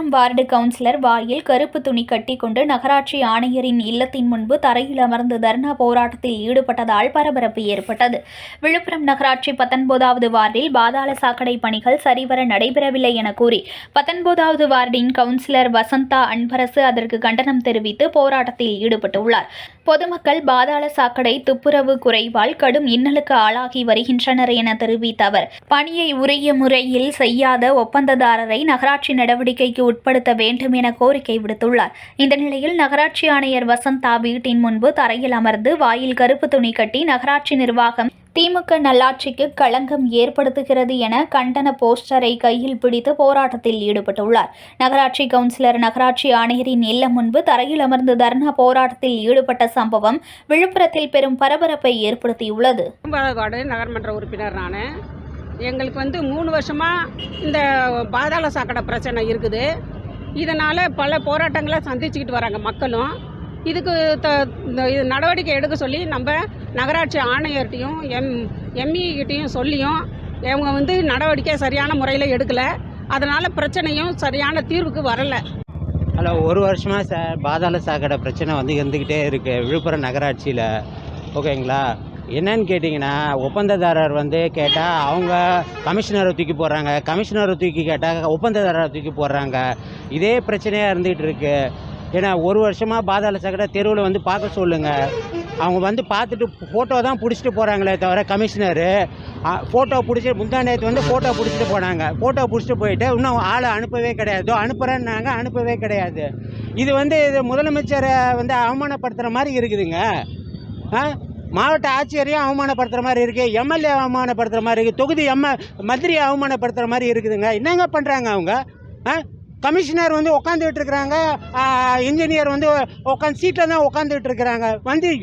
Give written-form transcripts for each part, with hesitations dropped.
Villupuram ward councillor வாயில் கருப்பு துணி கட்டிக்கொண்டு நகராட்சி ஆணையரின் இல்லத்தின் முன்பு தரையில் அமர்ந்து தர்ணா போராட்டத்தில் ஈடுபட்டதால் பரபரப்பு ஏற்பட்டது. விழுப்புரம் நகராட்சி 19வது வார்டில் பாதாள சாக்கடை பணிகள் சரிவர நடைபெறவில்லை என கூறி 19வது வார்டின் கவுன்சிலர் வசந்தா அன்பரசு அதற்கு கண்டனம் தெரிவித்து போராட்டத்தில் ஈடுபட்டுள்ளார். பொதுமக்கள் பாதாள சாக்கடை துப்புரவு குறைவால் கடும் இன்னலுக்கு ஆளாகி வருகின்றனர் என தெரிவித்த அவர், பணியை உரிய முறையில் செய்யாத ஒப்பந்ததாரரை நகராட்சி நடவடிக்கைக்கு உட்படுத்த வேண்டும் என கோரிக்கை விடுத்துள்ளார். இந்த நிலையில் நகராட்சி ஆணையர் வசந்தா வீட்டின் முன்பு தரையில் அமர்ந்து வாயில் கருப்பு துணி கட்டி நகராட்சி நிர்வாகம் திமுக நல்லாட்சிக்கு களங்கம் ஏற்படுத்துகிறது என கண்டன போஸ்டரை கையில் பிடித்து போராட்டத்தில் ஈடுபட்டுள்ளார். நகராட்சி கவுன்சிலர் நகராட்சி ஆணையரின் இல்லம் முன்பு தரையில் அமர்ந்து தர்ணா போராட்டத்தில் ஈடுபட்ட சம்பவம் விழுப்புரத்தில் பெரும் பரபரப்பை ஏற்படுத்தியுள்ளது. நகர்மன்ற உறுப்பினர் நான். எங்களுக்கு 3 வருஷமாக இந்த பாதாள சாக்கடை பிரச்சனை இருக்குது. இதனால் பல போராட்டங்களை சந்திச்சுக்கிட்டு வராங்க மக்களும். இதுக்கு இது நடவடிக்கை எடுக்க சொல்லி நம்ம நகராட்சி ஆணையர்கிட்டையும் எம்இகிட்டையும் சொல்லியும் இவங்க நடவடிக்கை சரியான முறையில் எடுக்கலை. அதனால் பிரச்சனையும் சரியான தீர்வுக்கு வரலை. ஹலோ, 1 வருஷமாக சார் பாதாள சாக்கடை பிரச்சனை இருந்துக்கிட்டே இருக்குது விழுப்புரம் நகராட்சியில். ஓகேங்களா? என்னன்னு கேட்டிங்கன்னா, ஒப்பந்ததாரர் கேட்டால் அவங்க கமிஷனரை தூக்கி போடுறாங்க, கமிஷனரை தூக்கி கேட்டால் ஒப்பந்ததாரரை தூக்கி போடுறாங்க. இதே பிரச்சனையாக இருந்துகிட்டு இருக்கு. ஏன்னா 1 வருஷமாக பாதாள சாக்கடை தெருவில் பார்க்க சொல்லுங்கள். அவங்க பார்த்துட்டு ஃபோட்டோ தான் பிடிச்சிட்டு போகிறாங்களே தவிர கமிஷனரு ஃபோட்டோ பிடிச்சி முந்தாண்டத்து ஃபோட்டோ பிடிச்சிட்டு போனாங்க. ஃபோட்டோ பிடிச்சிட்டு போயிட்டு இன்னும் ஆளை அனுப்பவே கிடையாது. அனுப்புகிறேன்னாங்க, அனுப்பவே கிடையாது. இது இது முதலமைச்சரை அவமானப்படுத்துகிற மாதிரி இருக்குதுங்க. மாவட்ட ஆட்சியரையும் அவமானப்படுத்துகிற மாதிரி இருக்குது, எம்எல்ஏ அவமானப்படுத்துகிற மாதிரி இருக்குது, தொகுதி மந்திரியை அவமானப்படுத்துகிற மாதிரி இருக்குதுங்க. என்னங்க பண்ணுறாங்க அவங்க? கமிஷனர் உட்காந்துட்டு இருக்கிறாங்க, இன்ஜினியர் உட்காந்து சீட்டில் தான் உட்காந்துட்டு இருக்கிறாங்க.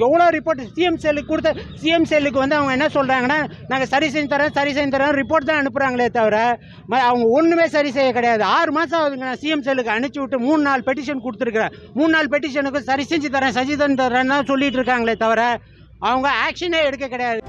எவ்வளோ ரிப்போர்ட் சிஎம் செல்லுக்கு கொடுத்த சிஎம் செல்லுக்கு அவங்க என்ன சொல்கிறாங்கன்னா, நாங்கள் சரி செஞ்சு தரோம் ரிப்போர்ட் தான் அனுப்புகிறாங்களே தவிர அவங்க ஒன்றுமே சரி செய்ய கிடையாது. 6 மாதம் ஆகுதுங்க நான் சிஎம் செல்லுக்கு அனுப்பிச்சி விட்டு 3 நாள் பெட்டிஷன் கொடுத்துருக்குறேன். 3 நாள் பெட்டிஷனுக்கு சரி செஞ்சு தரேன்னு சொல்லிட்டு இருக்காங்களே தவிர அவங்க ஆக்ஷனே எடுக்க கிடையாது.